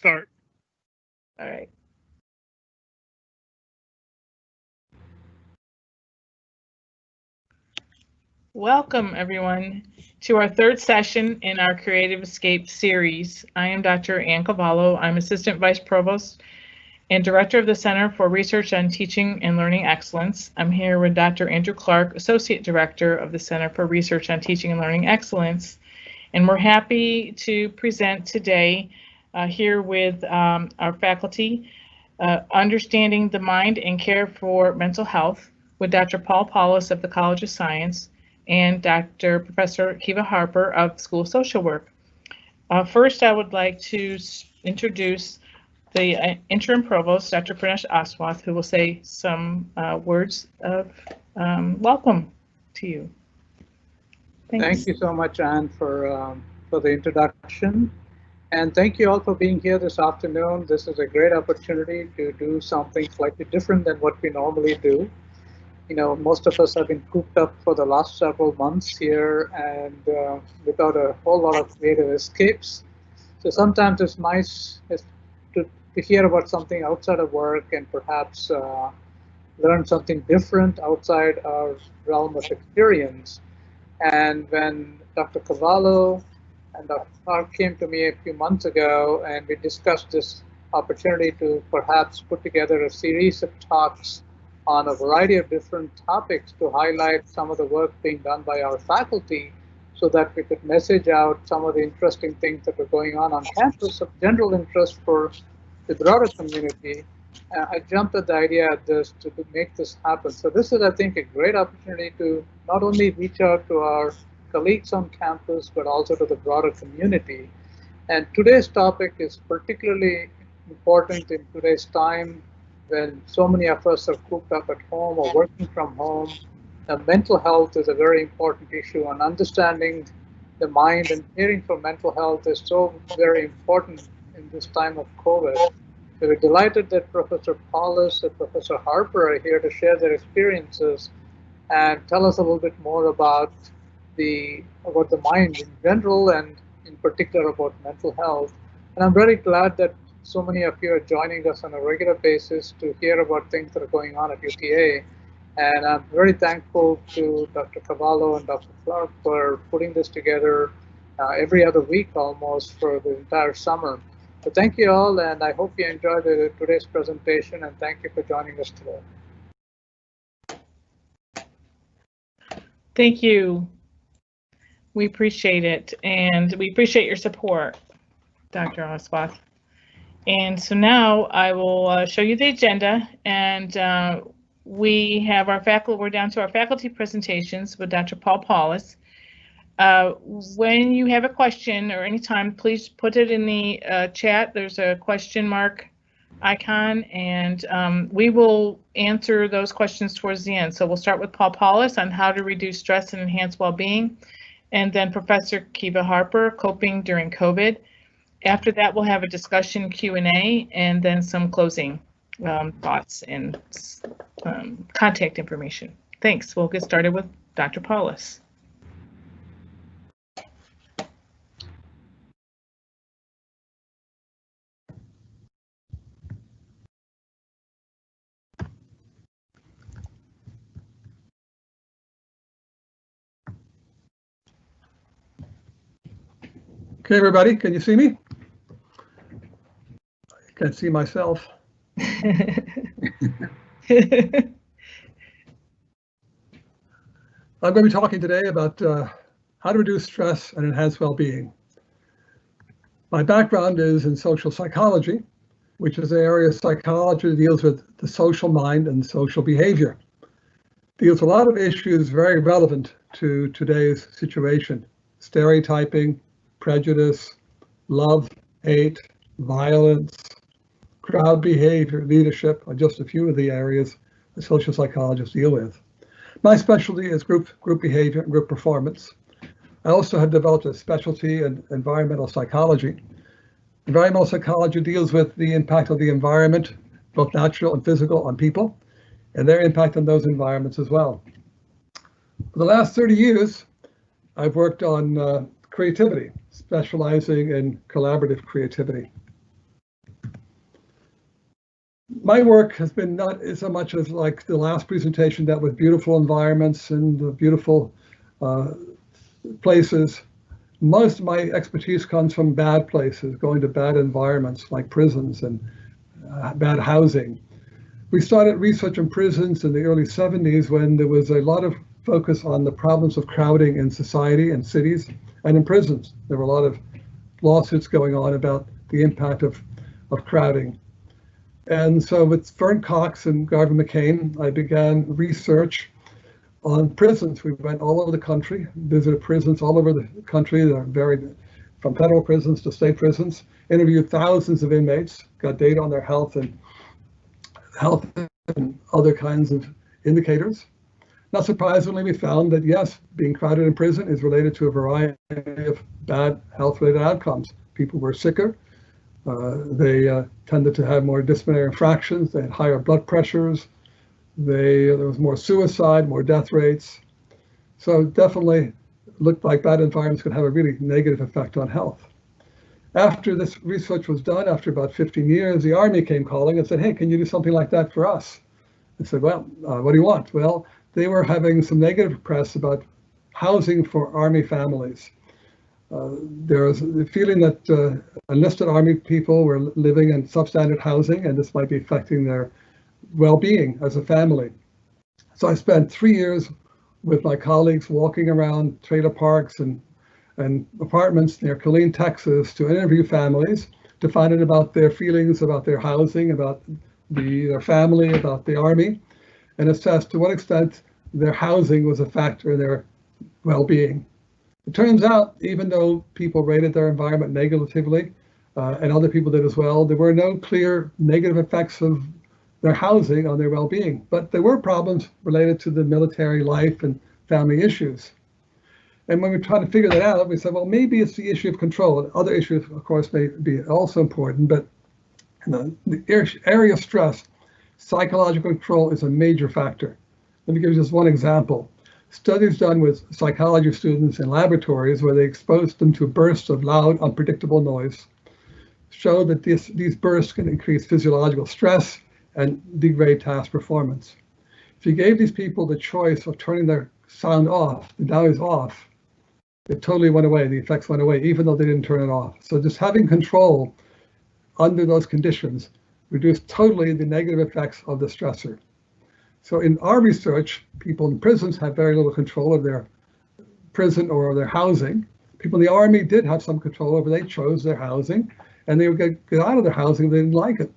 Start. All right. Welcome, everyone, to our third session in our Creative Escape series. I am Dr. Ann Cavallo. I'm Assistant Vice Provost and Director of the Center for Research on Teaching and Learning Excellence. I'm here with Dr. Andrew Clark, Associate Director of the Center for Research on Teaching and Learning Excellence. And we're happy to present today here with our faculty, Understanding the Mind and Care for Mental Health with Dr. Paulus of the College of Science and Dr. Professor Kiva Harper of School of Social Work. First, I would like to introduce the interim provost, Dr. Pranesh Aswath, who will say some words of welcome to you. Thanks. Thank you so much, Anne, for the introduction. And thank you all for being here this afternoon. This is a great opportunity to do something slightly different than what we normally do. You know, most of us have been cooped up for the last several months here and without a whole lot of creative escapes. So sometimes it's nice to hear about something outside of work and perhaps learn something different outside our realm of experience. And when Dr. Cavallo and Dr. Clark came to me a few months ago and we discussed this opportunity to perhaps put together a series of talks on a variety of different topics to highlight some of the work being done by our faculty so that we could message out some of the interesting things that are going on campus of general interest for the broader community. I jumped at the idea at this to make this happen. So this is, I think, a great opportunity to not only reach out to our colleagues on campus, but also to the broader community. And today's topic is particularly important in today's time when so many of us are cooped up at home or working from home. Mental health is a very important issue, and understanding the mind and caring for mental health is so very important in this time of COVID. So we're delighted that Professor Paulus and Professor Harper are here to share their experiences and tell us a little bit more about the mind in general and in particular about mental health. And I'm very glad that so many of you are joining us on a regular basis to hear about things that are going on at UTA. And I'm very thankful to Dr. Cavallo and Dr. Clark for putting this together every other week almost for the entire summer. So thank you all, and I hope you enjoyed today's presentation, and thank you for joining us today. Thank you. We appreciate it, and we appreciate your support, Dr. Aswath. And so now I will show you the agenda, and we have our faculty. We're down to our faculty presentations with Dr. Paulus. When you have a question or anytime, please put it in the chat. There's a question mark icon, and we will answer those questions towards the end. So we'll start with Paulus on how to reduce stress and enhance well-being, and then Professor Kiva Harper, coping during COVID. After that, we'll have a discussion Q&A, and then some closing thoughts and contact information. Thanks. We'll get started with Dr. Paulus. Okay, everybody, can you see me? I can't see myself. I'm going to be talking today about how to reduce stress and enhance well-being. My background is in social psychology, which is an area of psychology that deals with the social mind and social behavior. Deals with a lot of issues very relevant to today's situation: stereotyping, prejudice, love, hate, violence, crowd behavior, leadership are just a few of the areas that social psychologists deal with. My specialty is group behavior and group performance. I also have developed a specialty in environmental psychology. Environmental psychology deals with the impact of the environment, both natural and physical, on people, and their impact on those environments as well. For the last 30 years, I've worked on creativity, specializing in collaborative creativity. my work has been not so much as like the last presentation that with beautiful environments and beautiful places. Most of my expertise comes from bad places, going to bad environments like prisons and bad housing. We started research in prisons in the early 70s when there was a lot of focus on the problems of crowding in society and cities and in prisons. There were a lot of lawsuits going on about the impact of crowding. And so with Vern Cox and Garvin McCain, I began research on prisons. We went all over the country, visited prisons all over the country. They're varied from federal prisons to state prisons, interviewed thousands of inmates, got data on their health and other kinds of indicators. Not surprisingly, we found that yes, being crowded in prison is related to a variety of bad health-related outcomes. People were sicker. They tended to have more disciplinary infractions. They had higher blood pressures. There was more suicide, more death rates. So definitely looked like bad environments could have a really negative effect on health. After this research was done, after about 15 years, the Army came calling and said, hey, can you do something like that for us? I said, well, what do you want? Well, they were having some negative press about housing for Army families. There was the feeling that enlisted Army people were living in substandard housing, and this might be affecting their well-being as a family. So I spent 3 years with my colleagues walking around trailer parks and apartments near Killeen, Texas, to interview families to find out about their feelings about their housing, about their family, about the Army, and assess to what extent their housing was a factor in their well-being. It turns out, even though people rated their environment negatively, and other people did as well, there were no clear negative effects of their housing on their well-being, but there were problems related to the military life and family issues. And when we tried to figure that out, we said, well, maybe it's the issue of control. And other issues, of course, may be also important, but in the area of stress, psychological control is a major factor. Let me give you just one example. Studies done with psychology students in laboratories where they exposed them to bursts of loud, unpredictable noise show that these bursts can increase physiological stress and degrade task performance. If you gave these people the choice of turning their sound off, the noise off, it totally went away. The effects went away, even though they didn't turn it off. So just having control under those conditions reduced totally the negative effects of the stressor. So in our research, people in prisons have very little control of their prison or their housing. People in the Army did have some control over, they chose their housing, and they would get out of their housing if they didn't like it.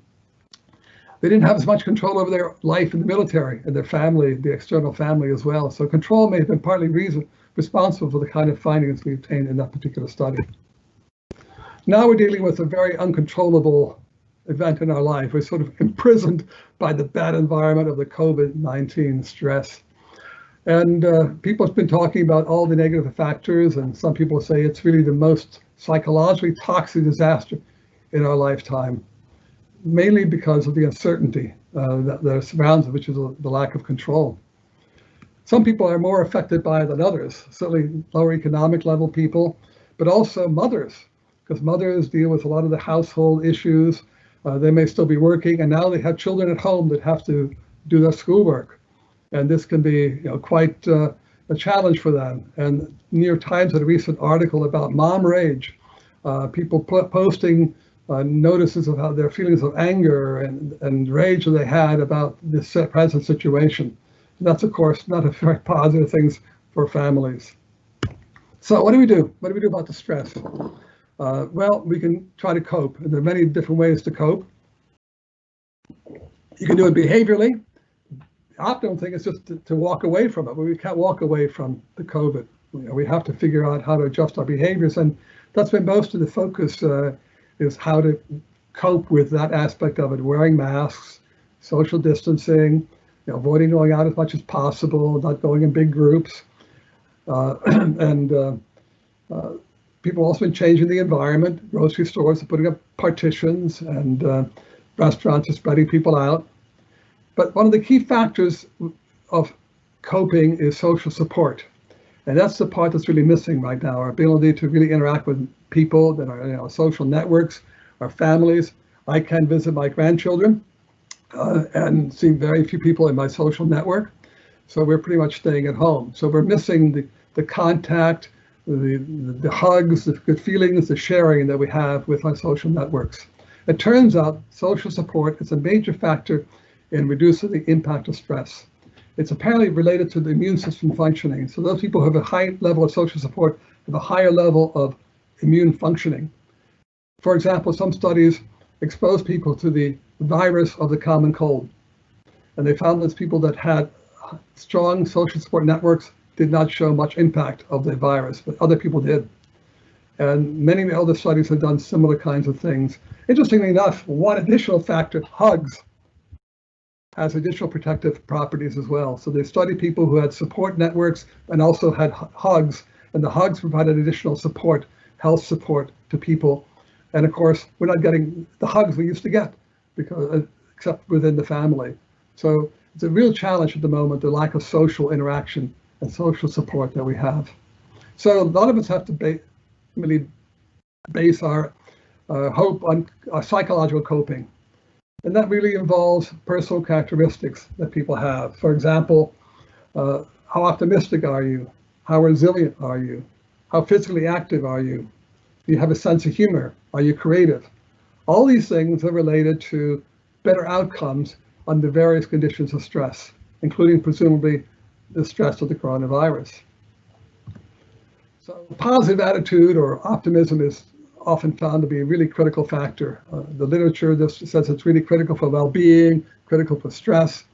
They didn't have as much control over their life in the military and their family, the external family as well. So control may have been partly responsible for the kind of findings we obtained in that particular study. Now we're dealing with a very uncontrollable event in our life. We're sort of imprisoned by the bad environment of the COVID-19 stress. And people have been talking about all the negative factors, and some people say it's really the most psychologically toxic disaster in our lifetime, mainly because of the uncertainty that surrounds it, which is the lack of control. Some people are more affected by it than others, certainly lower economic level people, but also mothers, because mothers deal with a lot of the household issues. They may still be working, and now they have children at home that have to do their schoolwork. And this can be quite a challenge for them. And New York Times had a recent article about mom rage, people posting notices of how their feelings of anger and rage that they had about this present situation. And that's, of course, not a very positive thing for families. So what do we do? What do we do about the stress? Well, we can try to cope. And there are many different ways to cope. You can do it behaviorally. The optimum thing is just to walk away from it, but we can't walk away from the COVID. We have to figure out how to adjust our behaviors, and that's been most of the focus is how to cope with that aspect of it, wearing masks, social distancing, avoiding going out as much as possible, not going in big groups, and people also been changing the environment. Grocery stores are putting up partitions, and restaurants are spreading people out. But one of the key factors of coping is social support. And that's the part that's really missing right now, our ability to really interact with people that are social networks, our families. I can visit my grandchildren. and seeing very few people in my social network. So we're pretty much staying at home. So we're missing the contact, the hugs, the good feelings, the sharing that we have with our social networks. It turns out social support is a major factor in reducing the impact of stress. It's apparently related to the immune system functioning. So those people who have a high level of social support have a higher level of immune functioning. For example, some studies expose people to the virus of the common cold. And they found that people that had strong social support networks did not show much impact of the virus, but other people did. And many other studies have done similar kinds of things. Interestingly enough, one additional factor, hugs, has additional protective properties as well. So they studied people who had support networks and also had hugs, and the hugs provided additional support, health support to people. And of course, we're not getting the hugs we used to get, because except within the family. So it's a real challenge at the moment, the lack of social interaction and social support that we have. So a lot of us have to really base our hope on psychological coping. And that really involves personal characteristics that people have. For example, how optimistic are you? How resilient are you? How physically active are you? Do you have a sense of humor? Are you creative? All these things are related to better outcomes under various conditions of stress, including presumably the stress of the coronavirus. So positive attitude or optimism is often found to be a really critical factor. The literature just says it's really critical for well-being, critical for stress.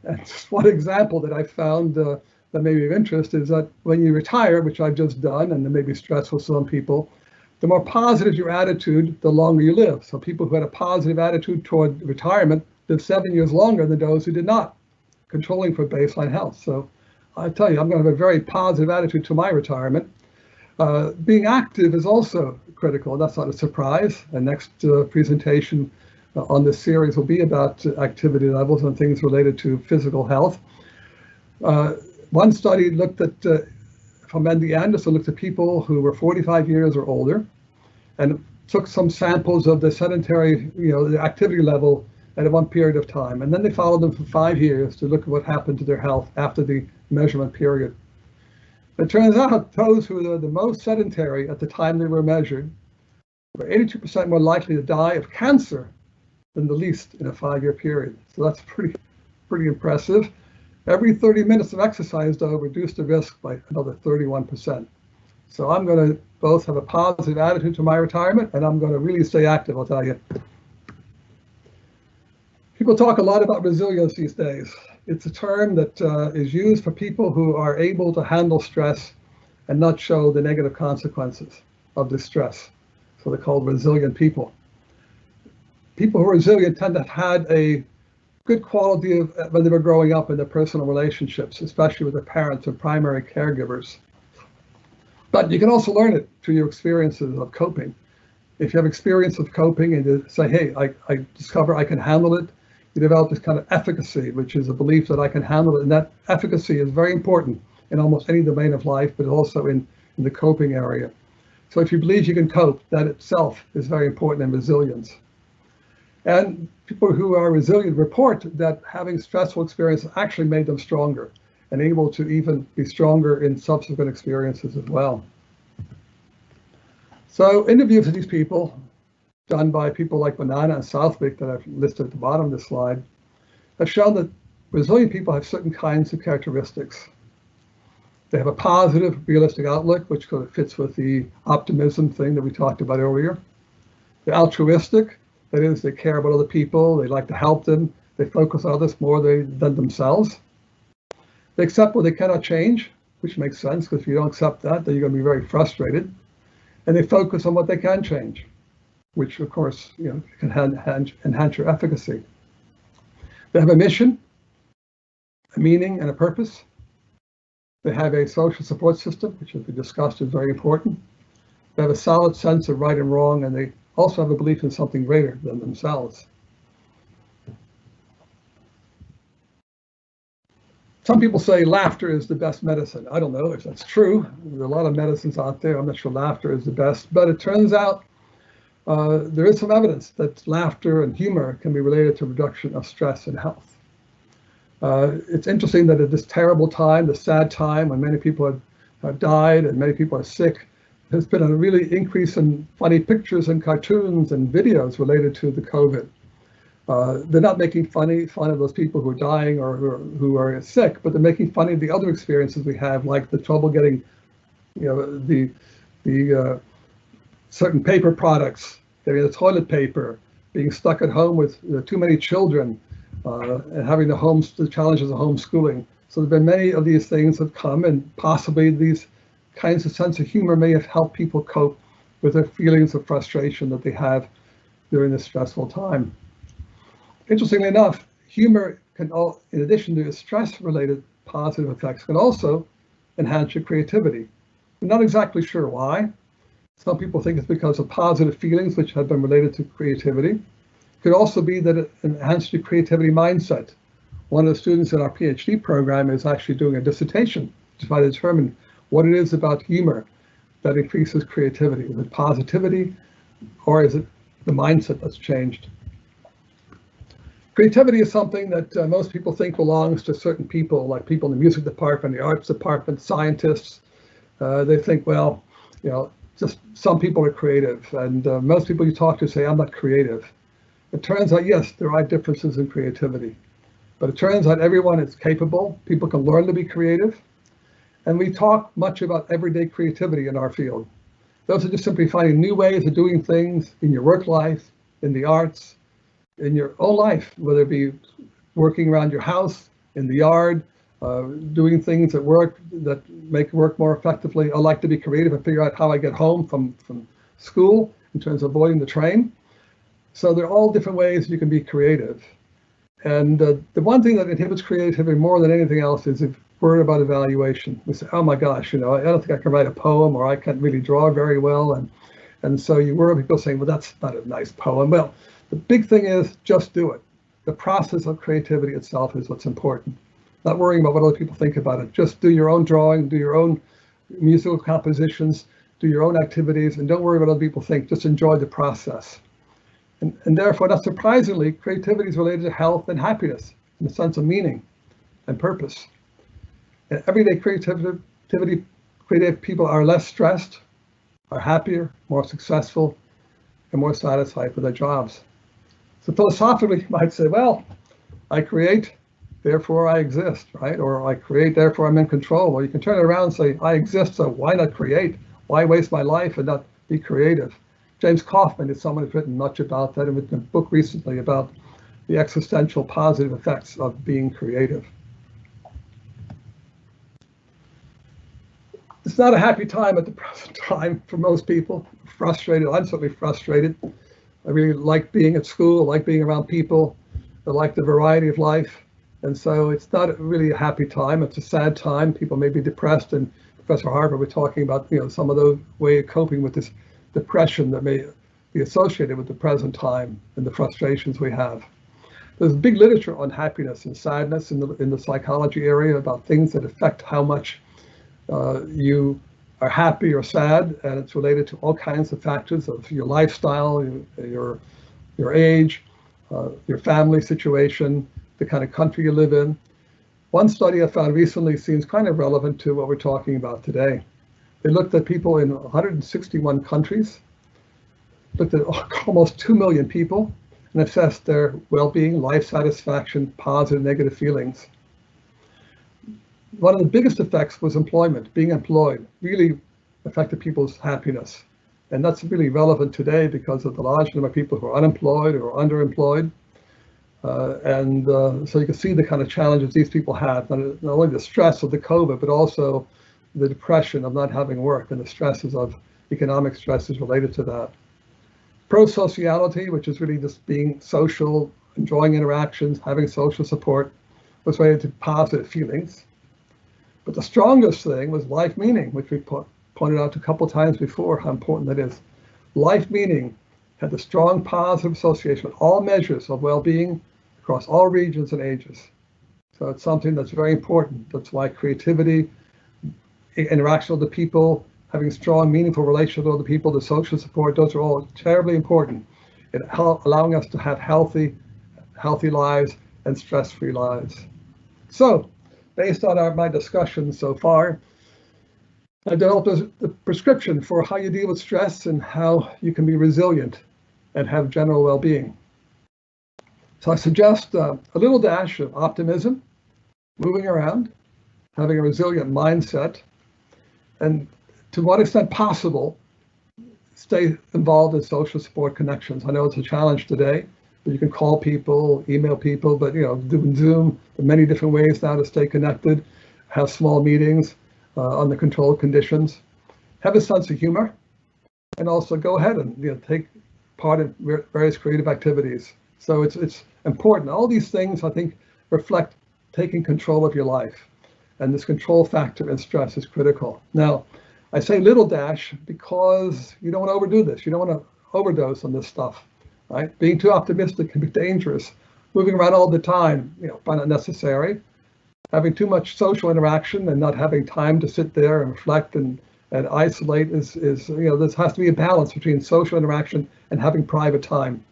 And just one example that I found that may be of interest is that when you retire, which I've just done, and it may be stressful for some people, the more positive your attitude, the longer you live. So people who had a positive attitude toward retirement live 7 years longer than those who did not, controlling for baseline health. So I tell you, I'm going to have a very positive attitude to my retirement. Being active is also critical. That's not a surprise. The next presentation on this series will be about activity levels and things related to physical health. One study looked at, from MD Anderson, looked at people who were 45 years or older and took some samples of the sedentary, the activity level at one period of time. And then they followed them for 5 years to look at what happened to their health after the measurement period. It turns out those who were the most sedentary at the time they were measured were 82% more likely to die of cancer than the least in a 5-year period. So that's pretty impressive. Every 30 minutes of exercise, though, reduced the risk by another 31%. So I'm going to both have a positive attitude to my retirement, and I'm going to really stay active, I'll tell you. People talk a lot about resilience these days. It's a term that is used for people who are able to handle stress and not show the negative consequences of this stress. So they're called resilient people. People who are resilient tend to have had a good quality of when they were growing up in their personal relationships, especially with their parents and primary caregivers. But you can also learn it through your experiences of coping. If you have experience of coping and you say, hey, I discover I can handle it, you develop this kind of efficacy, which is a belief that I can handle it. And that efficacy is very important in almost any domain of life, but also in the coping area. So if you believe you can cope, that itself is very important in resilience. And people who are resilient report that having stressful experiences actually made them stronger and able to even be stronger in subsequent experiences as well. So interviews with these people, done by people like Banana and Southwick that I've listed at the bottom of the slide, have shown that resilient people have certain kinds of characteristics. They have a positive, realistic outlook, which sort of fits with the optimism thing that we talked about earlier. They're altruistic, that is, they care about other people, they like to help them, they focus on others more than themselves. They accept what they cannot change, which makes sense, because if you don't accept that, then you're going to be very frustrated. And they focus on what they can change, which of course, can enhance your efficacy. They have a mission, a meaning, and a purpose. They have a social support system, which, as we discussed, is very important. They have a solid sense of right and wrong, and they also have a belief in something greater than themselves. Some people say laughter is the best medicine. I don't know if that's true. There are a lot of medicines out there. I'm not sure laughter is the best, but it turns out there is some evidence that laughter and humor can be related to reduction of stress and health. It's interesting that at this terrible time, the sad time when many people have died and many people are sick, there's been a really increase in funny pictures and cartoons and videos related to the COVID. They're not making fun of those people who are dying or who are sick, but they're making fun of the other experiences we have, like the trouble getting, the certain paper products, getting the toilet paper, being stuck at home with too many children, and having the challenges of homeschooling. So there have been many of these things have come, and possibly these kinds of sense of humor may have helped people cope with the feelings of frustration that they have during this stressful time. Interestingly enough, humor can, in addition to stress-related positive effects, can also enhance your creativity. I'm not exactly sure why. Some people think it's because of positive feelings which have been related to creativity. It could also be that it enhances your creativity mindset. One of the students in our PhD program is actually doing a dissertation to try to determine what it is about humor that increases creativity. Is it positivity, or is it the mindset that's changed? Creativity is something that most people think belongs to certain people, like people in the music department, the arts department, scientists. They think, well, just some people are creative, and most people you talk to say, I'm not creative. It turns out, yes, there are differences in creativity, but it turns out everyone is capable. People can learn to be creative. And we talk much about everyday creativity in our field. Those are just simply finding new ways of doing things in your work life, in the arts, in your own life, whether it be working around your house, in the yard, doing things at work that make work more effectively. I like to be creative and figure out how I get home from school in terms of avoiding the train. So there are all different ways you can be creative. And the one thing that inhibits creativity more than anything else is if worried about evaluation. We say, oh my gosh, I don't think I can write a poem, or I can't really draw very well. And so you worry about people saying, well, that's not a nice poem. Well, the big thing is just do it. The process of creativity itself is what's important. Not worrying about what other people think about it. Just do your own drawing, do your own musical compositions, do your own activities, and don't worry about what other people think. Just enjoy the process. And therefore, not surprisingly, creativity is related to health and happiness in the sense of meaning and purpose. And everyday creative people are less stressed, are happier, more successful, and more satisfied with their jobs. So philosophically, you might say, well, I create, therefore I exist, right? Or I create, therefore I'm in control. Or you can turn it around and say, I exist, so why not create? Why waste my life and not be creative? James Kaufman is someone who's written much about that, and written a book recently about the existential positive effects of being creative. It's not a happy time at the present time for most people. Frustrated. I'm certainly frustrated. I really like being at school, I like being around people, I like the variety of life. And so it's not really a happy time. It's a sad time. People may be depressed, and Professor Harper was talking about some of the way of coping with this depression that may be associated with the present time and the frustrations we have. There's big literature on happiness and sadness in the psychology area about things that affect how much you are happy or sad, and it's related to all kinds of factors of your lifestyle, your age, your family situation, the kind of country you live in. One study I found recently seems kind of relevant to what we're talking about today. They looked at people in 161 countries, looked at almost 2 million people, and assessed their well-being, life satisfaction, positive, negative feelings. One of the biggest effects was employment. Being employed really affected people's happiness. And that's really relevant today because of the large number of people who are unemployed or underemployed. So you can see the kind of challenges these people have, not only the stress of the COVID, but also the depression of not having work and the stresses of economic stresses related to that. Pro-sociality, which is really just being social, enjoying interactions, having social support, was related to positive feelings. But the strongest thing was life meaning, which we pointed out a couple of times before how important that is. Life meaning had a strong positive association with all measures of well-being across all regions and ages. So it's something that's very important. That's why creativity, interaction with the people, having strong, meaningful relationships with other people, the social support, those are all terribly important in allowing us to have healthy lives and stress-free lives. So, based on my discussion so far, I developed a prescription for how you deal with stress and how you can be resilient and have general well-being. So I suggest a little dash of optimism, moving around, having a resilient mindset, and to what extent possible, stay involved in social support connections. I know it's a challenge today, but you can call people, email people, but doing Zoom, there are many different ways now to stay connected, have small meetings under controlled conditions, have a sense of humor, and also go ahead and take part in various creative activities. So it's important. All these things, I think, reflect taking control of your life. And this control factor in stress is critical. Now, I say little dash because you don't want to overdo this. You don't want to overdose on this stuff, right? Being too optimistic can be dangerous. Moving around all the time, find it necessary. Having too much social interaction and not having time to sit there and reflect and isolate is there has to be a balance between social interaction and having private time.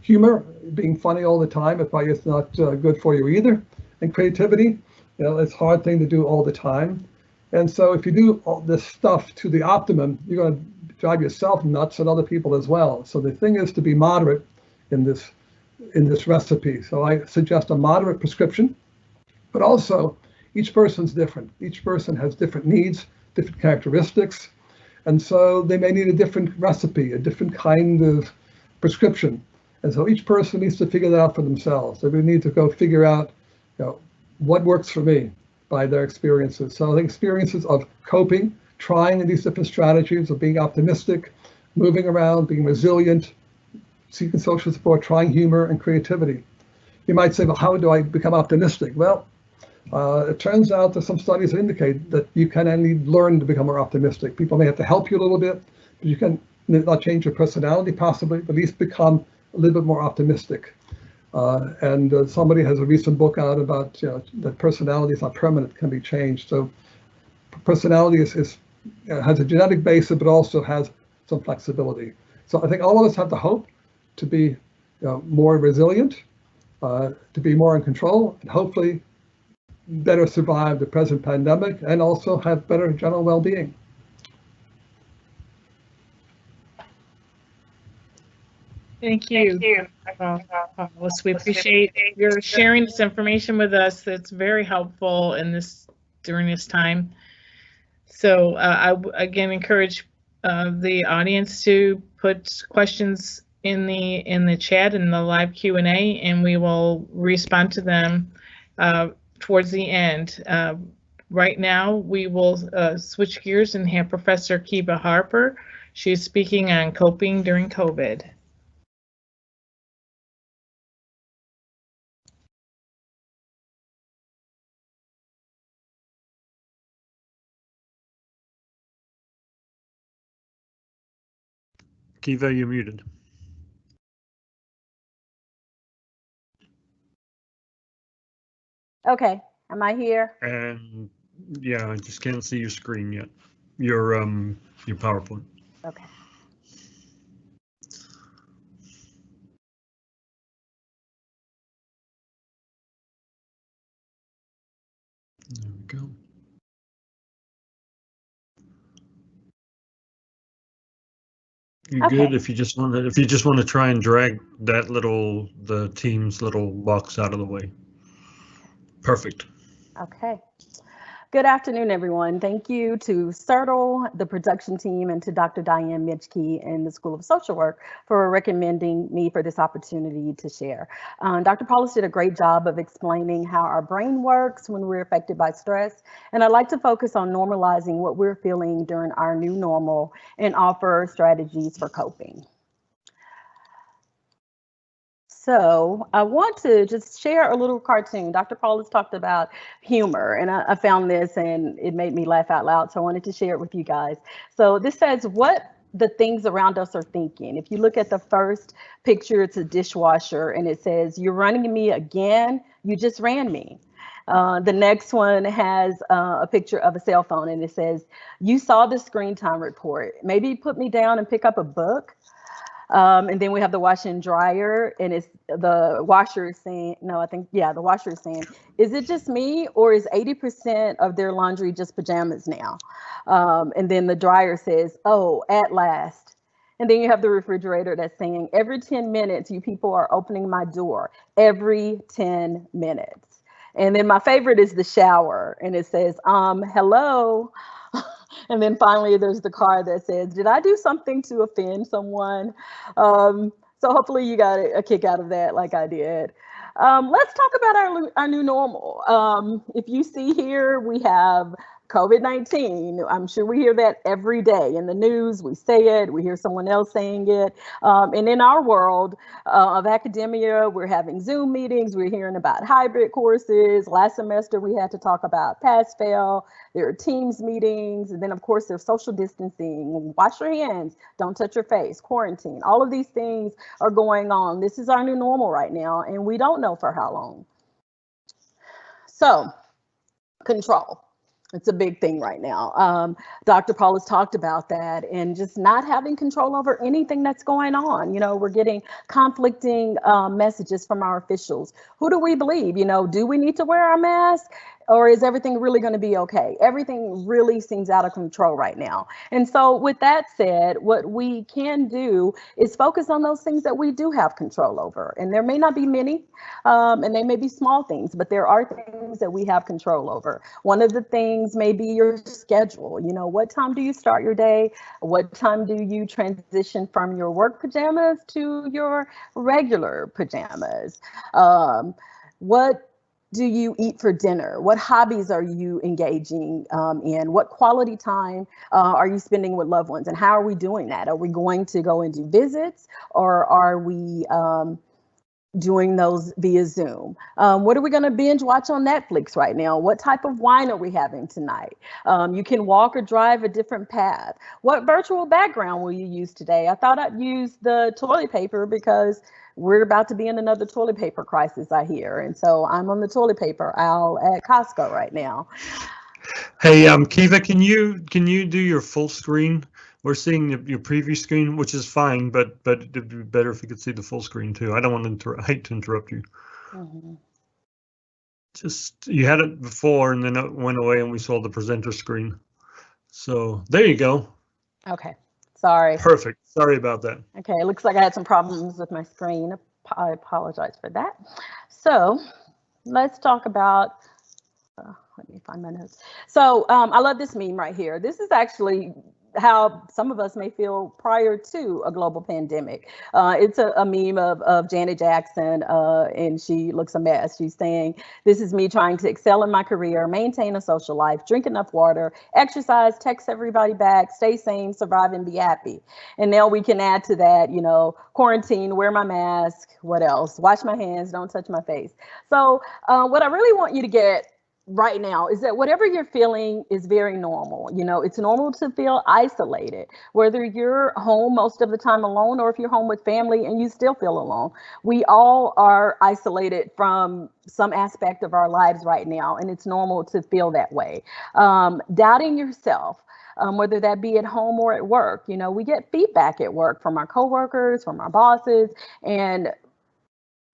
Humor, being funny all the time, it probably is not good for you either. And creativity, it's a hard thing to do all the time. And so if you do all this stuff to the optimum, you're going to drive yourself nuts and other people as well. So the thing is to be moderate in this recipe. So I suggest a moderate prescription, but also each person's different. Each person has different needs, different characteristics. And so they may need a different recipe, a different kind of prescription. And so each person needs to figure that out for themselves. They need to go figure out, what works for me by their experiences. So I think experiences of coping, trying these different strategies of being optimistic, moving around, being resilient, seeking social support, trying humor and creativity. You might say, well, how do I become optimistic? Well, it turns out that some studies indicate that you can only learn to become more optimistic. People may have to help you a little bit, but you can not change your personality possibly, but at least become a little bit more optimistic. Somebody has a recent book out about that personality is not permanent, can be changed. So personality has a genetic basis, but also has some flexibility. So I think all of us have the hope to be more resilient, to be more in control, and hopefully better survive the present pandemic and also have better general well-being. Thank you. Paulus. We appreciate your sharing this information with us. It's very helpful during this time. So I again encourage the audience to put questions in the chat in the live Q&A, and we will respond to them towards the end. Right now, we will switch gears and have Professor Kiva Harper. She's speaking on coping during COVID. Kiva, you're muted. Okay, am I here? And yeah, I just can't see your screen yet. Your PowerPoint. Okay. There we go. You Okay. good? If you just want to try and drag the team's little box out of the way. Perfect. Okay. Good afternoon, everyone. Thank you to CERTL, the production team, and to Dr. Diane Mitchkey in the School of Social Work for recommending me for this opportunity to share. Dr. Paulus did a great job of explaining how our brain works when we're affected by stress, and I'd like to focus on normalizing what we're feeling during our new normal and offer strategies for coping. So I want to just share a little cartoon. Dr. Paulus talked about humor, and I found this and it made me laugh out loud. So I wanted to share it with you guys. So this says what the things around us are thinking. If you look at the first picture, it's a dishwasher and it says, "You're running me again. You just ran me." The next one has a picture of a cell phone, and it says, "You saw the screen time report. Maybe put me down and pick up a book." And then we have the washer and dryer, and it's the washer is saying, no, I think, yeah, the washer is saying, "Is it just me, or is 80% of their laundry just pajamas now?" And then the dryer says, "Oh, at last." And then you have the refrigerator that's saying, "Every 10 minutes, you people are opening my door, every 10 minutes. And then my favorite is the shower, and it says, "Hello." And then finally, there's the card that says, "Did I do something to offend someone?" So hopefully you got a kick out of that like I did. Let's talk about our new normal. If you see here, we have COVID-19. I'm sure we hear that every day in the news. We say it, we hear someone else saying it. And in our world of academia, we're having Zoom meetings. We're hearing about hybrid courses. Last semester, we had to talk about pass fail. There are Teams meetings. And then, of course, there's social distancing. Wash your hands. Don't touch your face. Quarantine. All of these things are going on. This is our new normal right now, and we don't know for how long. So, control. It's a big thing right now. Dr. Paulus talked about that, and just not having control over anything that's going on. You know, we're getting conflicting messages from our officials. Who do we believe? You know, do we need to wear our mask? Or is everything really going to be okay? Everything really seems out of control right now. And so with that said, what we can do is focus on those things that we do have control over. And there may not be many, and they may be small things, but there are things that we have control over. One of the things may be your schedule. You know, what time do you start your day? What time do you transition from your work pajamas to your regular pajamas? What do you eat for dinner? What hobbies are you engaging in? What quality time are you spending with loved ones? And how are we doing that? Are we going to go and do visits, or are we doing those via Zoom? What are we going to binge watch on Netflix right now? What type of wine are we having tonight? You can walk or drive a different path. What virtual background will you use today? I thought I'd use the toilet paper because we're about to be in another toilet paper crisis, I hear. And so I'm on the toilet paper aisle at Costco right now. Hey, Kiva, can you do your full screen? We're seeing your preview screen, which is fine, but it'd be better if you could see the full screen too. I don't want to hate to interrupt you. Mm-hmm. Just, you had it before and then it went away and we saw the presenter screen. So there you go. Okay. Sorry. Perfect. Sorry about that. Okay, it looks like I had some problems with my screen. I apologize for that. So let's talk about, let me find my notes. So I love this meme right here. This is actually how some of us may feel prior to a global pandemic. It's a meme of Janet Jackson, and she looks a mess. She's saying, "This is me trying to excel in my career, maintain a social life, drink enough water, exercise, text everybody back, stay sane, survive, and be happy." And now we can add to that, you know, quarantine, wear my mask, what else? Wash my hands, don't touch my face. So what I really want you to get right now is that whatever you're feeling is very normal. You know, it's normal to feel isolated, whether you're home most of the time alone or if you're home with family and you still feel alone. We all are isolated from some aspect of our lives right now, and it's normal to feel that way. Doubting yourself, whether that be at home or at work. You know, we get feedback at work from our coworkers, from our bosses, and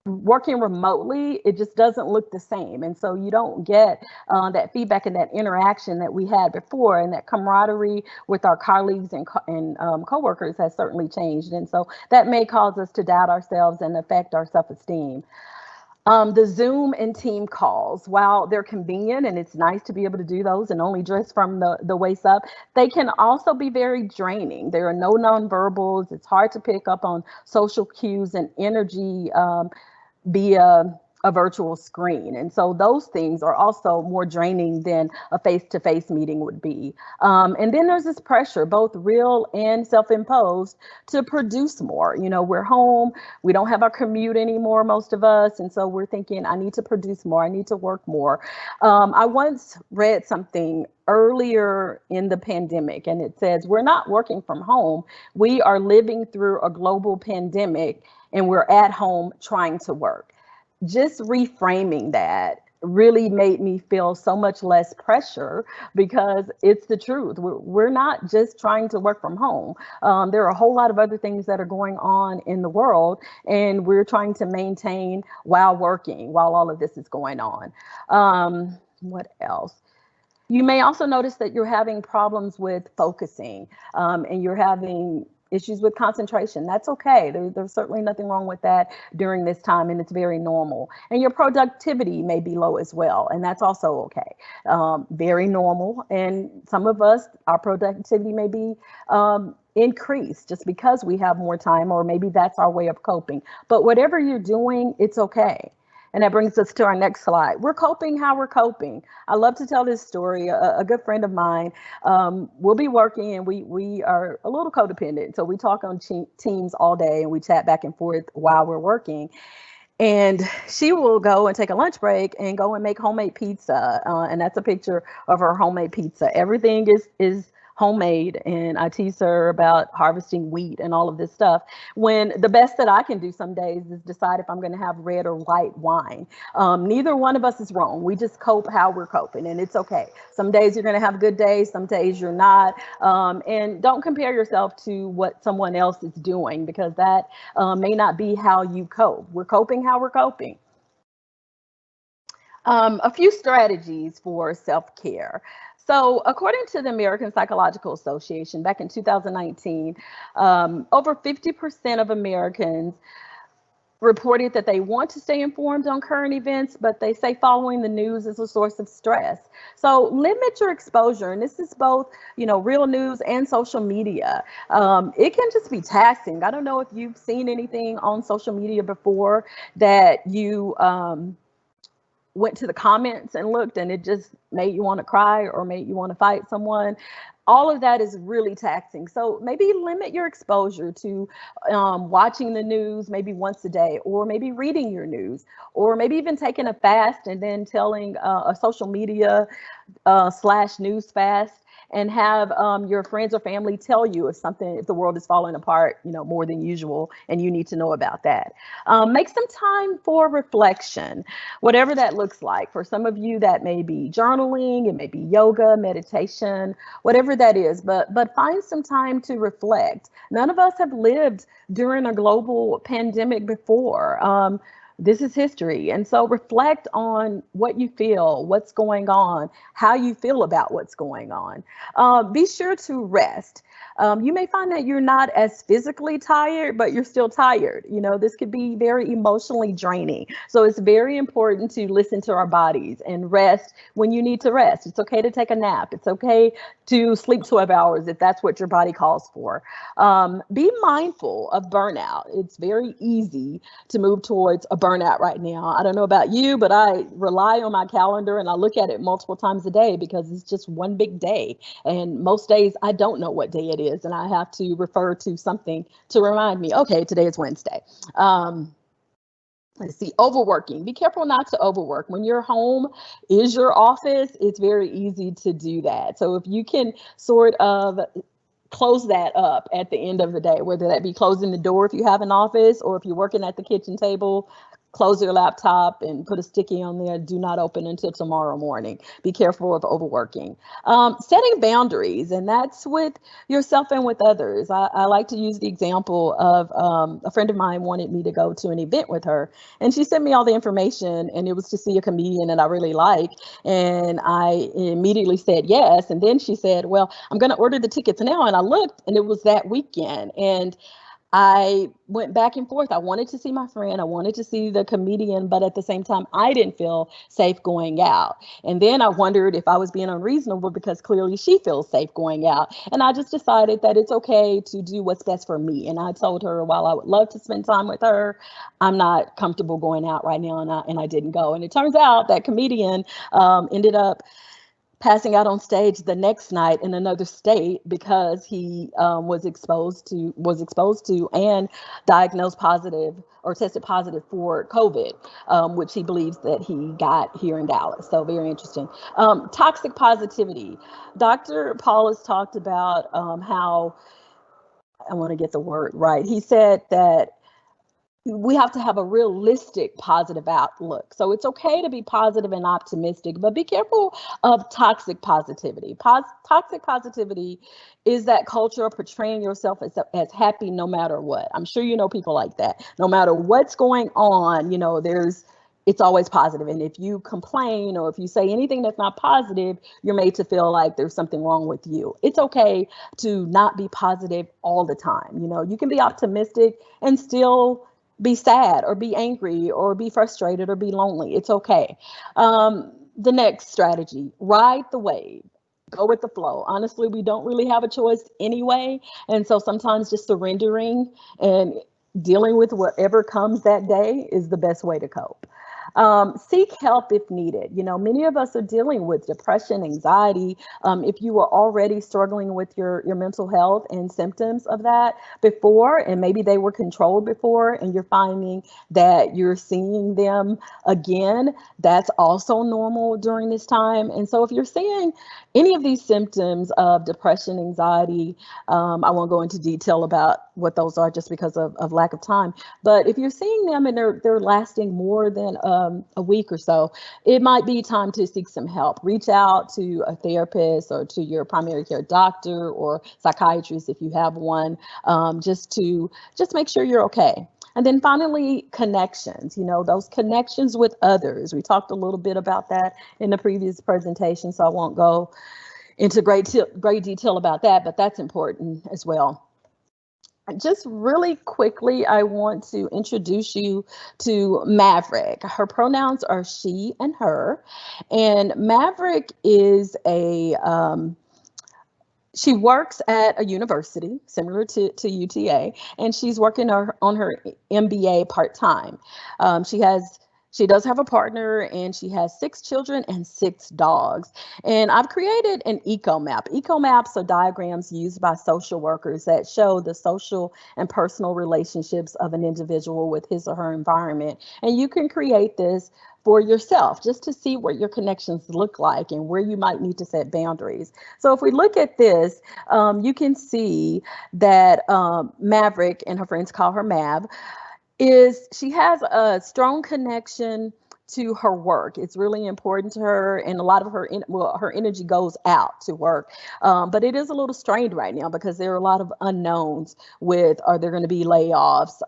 working remotely, it just doesn't look the same. And so you don't get that feedback and that interaction that we had before, and that camaraderie with our colleagues and coworkers has certainly changed. And so that may cause us to doubt ourselves and affect our self-esteem. The Zoom and team calls, while they're convenient and it's nice to be able to do those and only dress from the waist up, they can also be very draining. There are no nonverbals. It's hard to pick up on social cues and energy via a virtual screen. And so those things are also more draining than a face-to-face meeting would be. And then there's this pressure, both real and self-imposed, to produce more. You know, we're home, we don't have our commute anymore, most of us. And so we're thinking, I need to produce more, I need to work more. I once read something earlier in the pandemic, and it says, we're not working from home, we are living through a global pandemic and we're at home trying to work. Just reframing that really made me feel so much less pressure, because it's the truth. We're not just trying to work from home. There are a whole lot of other things that are going on in the world, and we're trying to maintain while working, while all of this is going on. What else? You may also notice that you're having problems with focusing, and you're having issues with concentration. That's okay. There's certainly nothing wrong with that during this time, and it's very normal. And your productivity may be low as well, and that's also okay. Very normal. And some of us, our productivity may be increased just because we have more time, or maybe that's our way of coping. But whatever you're doing, it's okay. And that brings us to our next slide. We're coping how we're coping. I love to tell this story. A good friend of mine, we'll be working, and we are a little codependent. So we talk on Teams all day, and we chat back and forth while we're working. And she will go and take a lunch break and go and make homemade pizza. And that's a picture of her homemade pizza. Everything is homemade, and I tease her about harvesting wheat and all of this stuff, when the best that I can do some days is decide if I'm going to have red or white wine. Neither one of us is wrong. We just cope how we're coping, and it's okay. Some days you're going to have good days, some days you're not. And don't compare yourself to what someone else is doing, because that may not be how you cope. We're coping how we're coping. A few strategies for self-care. So according to the American Psychological Association, back in 2019, over 50% of Americans reported that they want to stay informed on current events, but they say following the news is a source of stress. So limit your exposure, and this is both, real news and social media. It can just be taxing. I don't know if you've seen anything on social media before that you went to the comments and looked, and it just made you want to cry or made you want to fight someone. All of that is really taxing. So maybe limit your exposure to watching the news maybe once a day, or maybe reading your news, or maybe even taking a fast and then telling a social media / news fast, and have your friends or family tell you if the world is falling apart, more than usual, and you need to know about that. Make some time for reflection, whatever that looks like. For some of you, that may be journaling, it may be yoga, meditation, whatever that is, but find some time to reflect. None of us have lived during a global pandemic before. This is history. And so reflect on what you feel, what's going on, how you feel about what's going on. Be sure to rest. You may find that you're not as physically tired, but you're still tired. This could be very emotionally draining. So it's very important to listen to our bodies and rest when you need to rest. It's okay to take a nap. It's okay to sleep 12 hours if that's what your body calls for. Be mindful of burnout. It's very easy to move towards a burnout right now. I don't know about you, but I rely on my calendar and I look at it multiple times a day, because it's just one big day. And most days I don't know what day it is, and I have to refer to something to remind me, okay, today is Wednesday. Let's see, overworking. Be careful not to overwork. When your home is your office, it's very easy to do that. So if you can sort of close that up at the end of the day, whether that be closing the door if you have an office, or if you're working at the kitchen table, close your laptop and put a sticky on there, do not open until tomorrow morning. Be careful of overworking. Setting boundaries, and that's with yourself and with others. I like to use the example of a friend of mine wanted me to go to an event with her, and she sent me all the information, and it was to see a comedian that I really like, and I immediately said yes. And then she said, well, I'm going to order the tickets now, and I looked, and it was that weekend, and I went back and forth. I wanted to see my friend. I wanted to see the comedian, but at the same time, I didn't feel safe going out. And then I wondered if I was being unreasonable, because clearly she feels safe going out. And I just decided that it's okay to do what's best for me. And I told her, while I would love to spend time with her, I'm not comfortable going out right now, and I didn't go. And it turns out that comedian ended up passing out on stage the next night in another state, because he was exposed to and diagnosed positive or tested positive for COVID, which he believes that he got here in Dallas. So very interesting. Toxic positivity. Dr. Paulus talked about how, I want to get the word right. He said that we have to have a realistic positive outlook. So it's okay to be positive and optimistic, but be careful of toxic positivity. Toxic positivity is that culture of portraying yourself as happy no matter what. I'm sure you know people like that. No matter what's going on, you know, it's always positive. And if you complain or if you say anything that's not positive, you're made to feel like there's something wrong with you. It's okay to not be positive all the time. You know, you can be optimistic and still be sad or be angry or be frustrated or be lonely. It's okay. The next strategy, ride the wave. Go with the flow. Honestly, we don't really have a choice anyway. And so sometimes just surrendering and dealing with whatever comes that day is the best way to cope. Seek help if needed. You know, many of us are dealing with depression, anxiety. If you were already struggling with your mental health and symptoms of that before, and maybe they were controlled before, and you're finding that you're seeing them again, that's also normal during this time. And so if you're seeing any of these symptoms of depression, anxiety, I won't go into detail about what those are just because of lack of time. But if you're seeing them and they're lasting more than a week or so, it might be time to seek some help. Reach out to a therapist or to your primary care doctor or psychiatrist if you have one, just make sure you're okay. And then finally, connections, you know, those connections with others. We talked a little bit about that in the previous presentation, so I won't go into great detail about that, but that's important as well. Just really quickly, I want to introduce you to Maverick. Her pronouns are she and her, and Maverick is she works at a university similar to UTA, and she's working on her MBA part-time. She does have a partner, and she has 6 children and 6 dogs. And I've created an eco map. Eco maps are diagrams used by social workers that show the social and personal relationships of an individual with his or her environment. And you can create this for yourself just to see what your connections look like and where you might need to set boundaries. So if we look at this, you can see that Maverick, and her friends call her Mav, she has a strong connection to her work. It's really important to her, and a lot of her energy goes out to work. But it is a little strained right now because there are a lot of unknowns with, are there going to be layoffs?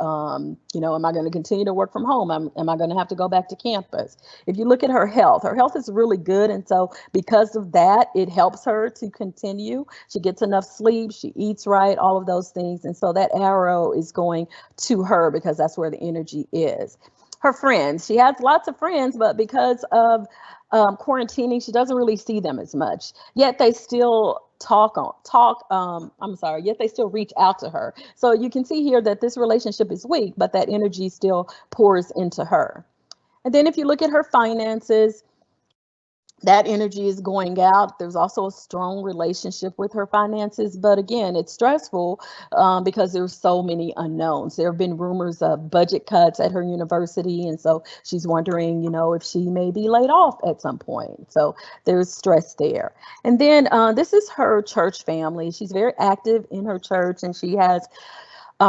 You know, am I going to continue to work from home? Am I going to have to go back to campus? If you look at her health is really good. And so because of that, it helps her to continue. She gets enough sleep, she eats right, all of those things. And so that arrow is going to her because that's where the energy is. Her friends, she has lots of friends, but because of quarantining, she doesn't really see them as much. Yet they still yet they still reach out to her. So you can see here that this relationship is weak, but that energy still pours into her. And then if you look at her finances, that energy is going out. There's also a strong relationship with her finances, but again, it's stressful because there's so many unknowns. There have been rumors of budget cuts at her university, and so she's wondering, you know, if she may be laid off at some point. So there's stress there. And then this is her church family. She's very active in her church, and she has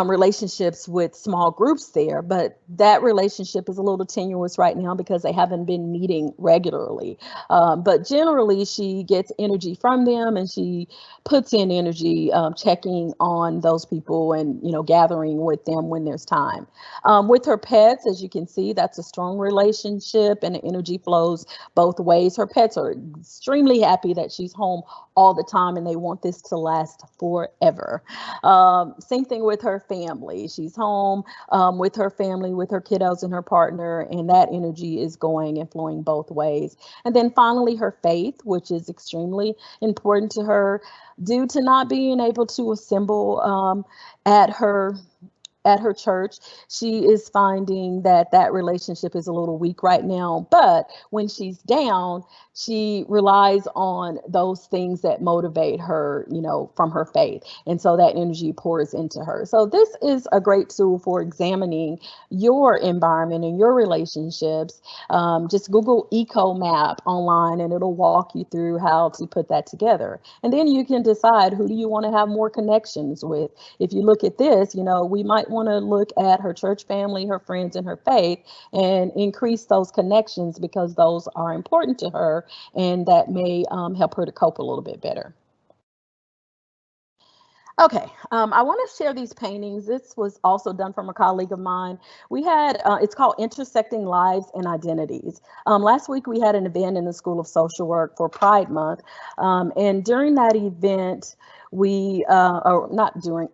relationships with small groups there, but that relationship is a little tenuous right now because they haven't been meeting regularly. But generally, she gets energy from them, and she puts in energy checking on those people and, you know, gathering with them when there's time. With her pets, as you can see, that's a strong relationship, and the energy flows both ways. Her pets are extremely happy that she's home all the time, and they want this to last forever. Same thing with her family. She's home with her family, with her kiddos and her partner, and that energy is going and flowing both ways. And then finally, her faith, which is extremely important to her due to not being able to assemble at her church. She is finding that relationship is a little weak right now, but when she's down, she relies on those things that motivate her, you know, from her faith. And so that energy pours into her. So this is a great tool for examining your environment and your relationships. Just Google Eco Map online, and it'll walk you through how to put that together. And then you can decide, who do you want to have more connections with? If you look at this, you know, we might might want to look at her church family, her friends, and her faith, and increase those connections because those are important to her, and that may help her to cope a little bit better. Okay, I want to share these paintings. This was also done from a colleague of mine. We had, it's called Intersecting Lives and Identities. Last week we had an event in the School of Social Work for Pride Month. And during that event,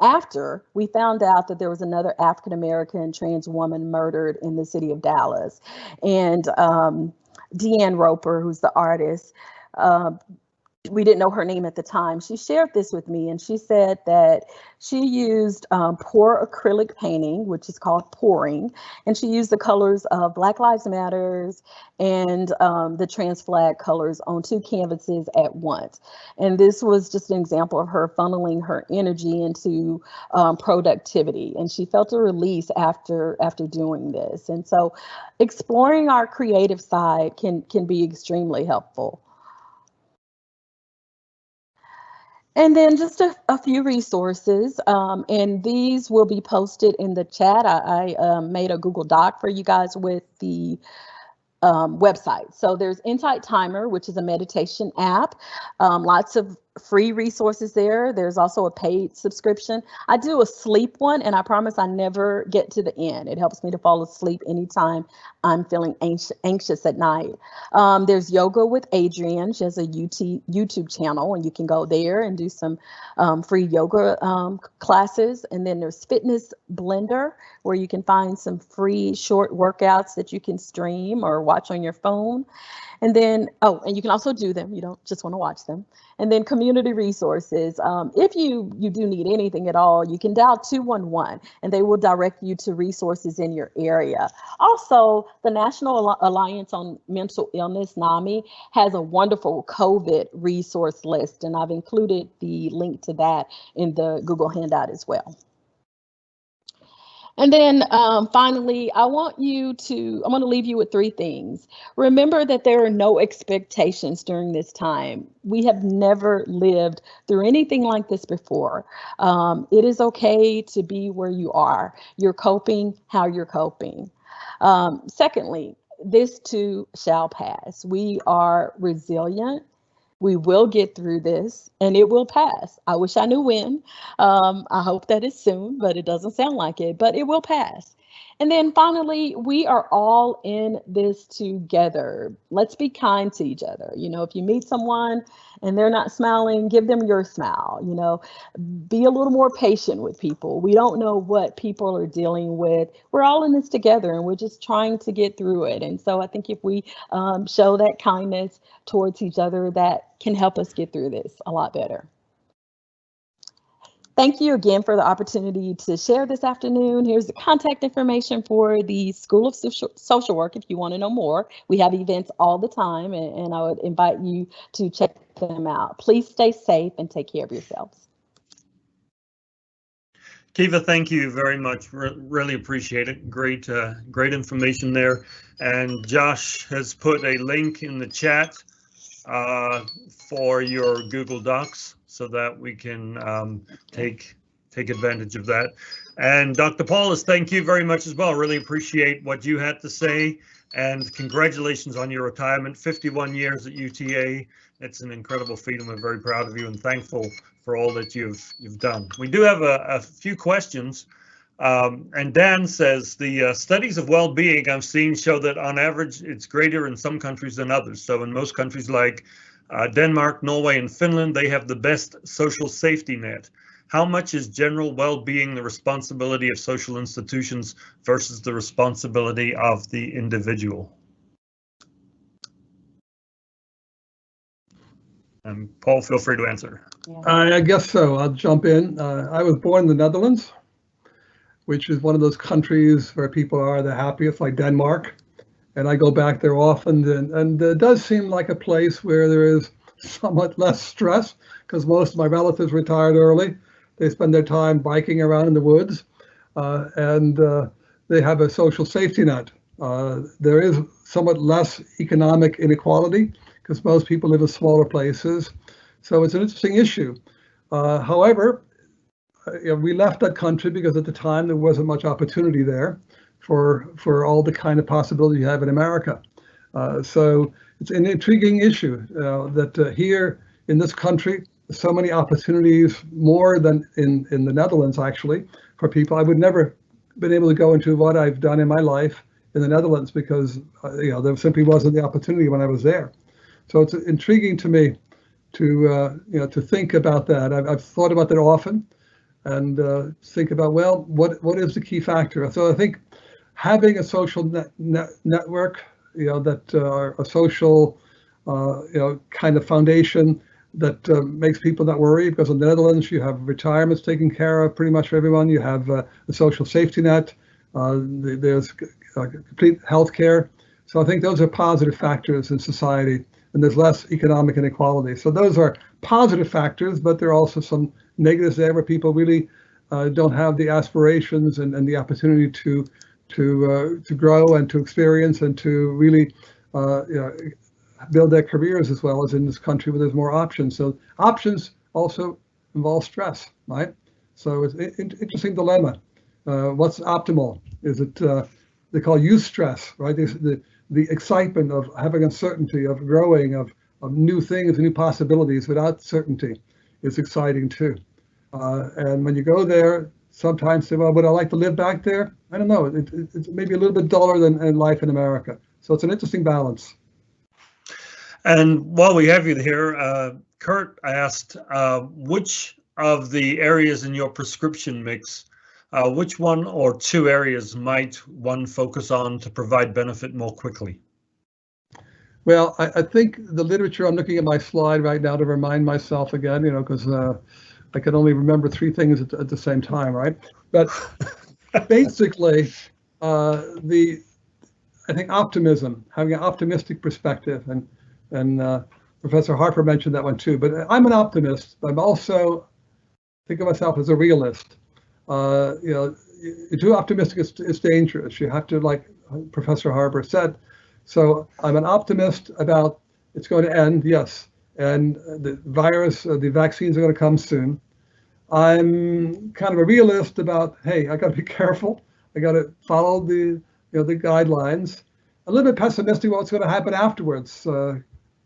after, we found out that there was another African-American trans woman murdered in the city of Dallas. And Deanne Roper, who's the artist, we didn't know her name at the time. She shared this with me, and she said that she used pour acrylic painting, which is called pouring, and she used the colors of Black Lives Matters and the trans flag colors on 2 canvases at once. And this was just an example of her funneling her energy into productivity, and she felt a release after doing this. And so exploring our creative side can be extremely helpful. And then just a few resources, and these will be posted in the chat. I made a Google Doc for you guys with the website. So there's Insight Timer, which is a meditation app. Lots of free resources there. There's also a paid subscription. I do a sleep one, and I promise I never get to the end. It helps me to fall asleep anytime I'm feeling anxious at night. There's Yoga with Adrienne. She has a YouTube channel, and you can go there and do some free yoga classes. And then there's Fitness Blender, where you can find some free short workouts that you can stream or watch on your phone. And then, and you can also do them. You don't just want to watch them. And then community resources. If you do need anything at all, you can dial 211 and they will direct you to resources in your area. Also, the National Alliance on Mental Illness, NAMI, has a wonderful COVID resource list, and I've included the link to that in the Google handout as well. And then finally, I want to leave you with 3 things. Remember that there are no expectations during this time. We have never lived through anything like this before. It is okay to be where you are. You're coping how you're coping. Secondly, this too shall pass. We are resilient. We will get through this, and it will pass. I wish I knew when. I hope that it's soon, but it doesn't sound like it, but it will pass. And then finally, we are all in this together. Let's be kind to each other. You know, if you meet someone and they're not smiling, give them your smile. You know, be a little more patient with people. We don't know what people are dealing with. We're all in this together, and we're just trying to get through it. And so I think if we show that kindness towards each other, that can help us get through this a lot better. Thank you again for the opportunity to share this afternoon. Here's the contact information for the School of Social Work if you want to know more. We have events all the time, and I would invite you to check them out. Please stay safe and take care of yourselves. Kiva, thank you very much. Really appreciate it. Great information there. And Josh has put a link in the chat for your Google Docs, so that we can take advantage of that. And Dr. Paulus, thank you very much as well. Really appreciate what you had to say, and congratulations on your retirement. 51 years at UTA. It's an incredible feat, and we're very proud of you and thankful for all that you've done. We do have a few questions. And Dan says, the studies of well-being I've seen show that on average it's greater in some countries than others. So in most countries like Denmark, Norway, and Finland, they have the best social safety net. How much is general well-being the responsibility of social institutions versus the responsibility of the individual? Paul, feel free to answer. I guess so. I'll jump in. I was born in the Netherlands, which is one of those countries where people are the happiest, like Denmark. And I go back there often, and it does seem like a place where there is somewhat less stress, because most of my relatives retired early. They spend their time biking around in the woods, and they have a social safety net. There is somewhat less economic inequality, because most people live in smaller places. So it's an interesting issue. However, we left that country because at the time there wasn't much opportunity there for all the kind of possibilities you have in America. So it's an intriguing issue that here in this country, so many opportunities, more than in the Netherlands, actually, for people. I would never been able to go into what I've done in my life in the Netherlands because there simply wasn't the opportunity when I was there. So it's intriguing to me to think about that. I've thought about that often, and think about, well, what is the key factor? So I think having a social network, that a social, kind of foundation that makes people not worry, because in the Netherlands you have retirements taken care of pretty much for everyone. You have a social safety net. There's complete health care. So I think those are positive factors in society, and there's less economic inequality. So those are positive factors, but there are also some negatives there where people really don't have the aspirations and the opportunity to grow and to experience and to really build their careers as well as in this country where there's more options. So options also involve stress, right? So it's an interesting dilemma. What's optimal? Is it they call youth stress, right? The excitement of having uncertainty, of growing, of new things, new possibilities without certainty is exciting too. And when you go there, sometimes say, well, would I like to live back there? I don't know. It's maybe a little bit duller than life in America. So it's an interesting balance. And while we have you here, Kurt asked, which of the areas in your prescription mix, which one or two areas might one focus on to provide benefit more quickly? Well, I think the literature, I'm looking at my slide right now to remind myself again, because I can only remember three things at the same time, right? But basically, I think optimism, having an optimistic perspective, and Professor Harper mentioned that one too. But I'm an optimist. But I'm also think of myself as a realist. Too optimistic is dangerous. You have to, like Professor Harper said. So I'm an optimist about it's going to end, yes, and the virus, the vaccines are going to come soon. I'm kind of a realist about, hey, I got to be careful. I got to follow the guidelines. A little bit pessimistic about what's going to happen afterwards.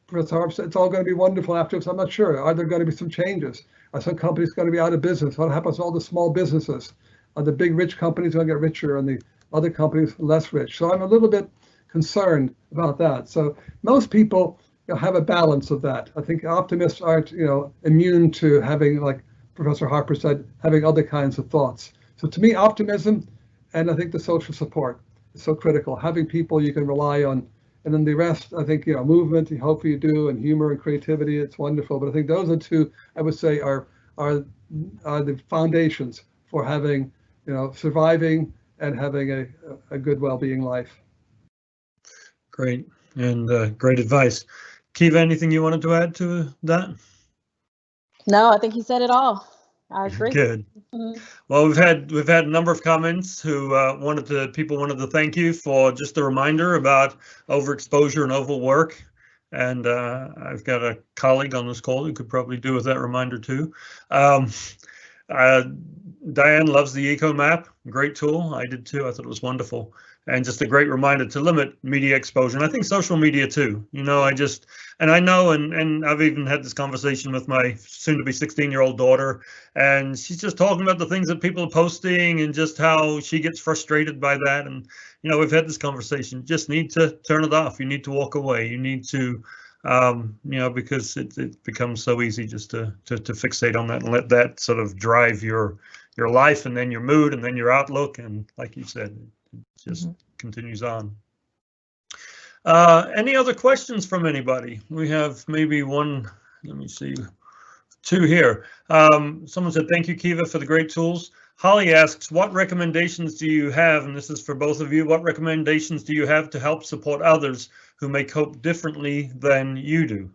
Professor Harper said it's all going to be wonderful afterwards. I'm not sure. Are there going to be some changes? Are some companies going to be out of business? What happens to all the small businesses? Are the big rich companies going to get richer and the other companies less rich? So I'm a little bit concerned about that. So most people have a balance of that. I think optimists aren't immune to having, like Professor Harper said, having other kinds of thoughts. So to me, optimism and I think the social support is so critical. Having people you can rely on, and then the rest, I think, movement, hopefully you do, and humor and creativity, it's wonderful. But I think those are two, I would say, are the foundations for having, surviving and having a good well-being life. Great, and great advice. Kiva, anything you wanted to add to that? No, I think he said it all. I agree. Good. Mm-hmm. Well, we've had a number of comments who people wanted to thank you for just a reminder about overexposure and overwork. And I've got a colleague on this call who could probably do with that reminder too. Diane loves the Eco Map, great tool. I did too. I thought it was wonderful. And just a great reminder to limit media exposure. And I think social media too. I know, and I've even had this conversation with my soon-to-be 16-year-old daughter, and she's just talking about the things that people are posting and just how she gets frustrated by that. And, we've had this conversation. Just need to turn it off. You need to walk away. You need to, because it becomes so easy just to fixate on that and let that sort of drive your life and then your mood and then your outlook. And like you said, it just continues on. Any other questions from anybody? We have maybe one, let me see, two here. Someone said, thank you, Kiva, for the great tools. Holly asks, what recommendations do you have, and this is for both of you, what recommendations do you have to help support others who may cope differently than you do?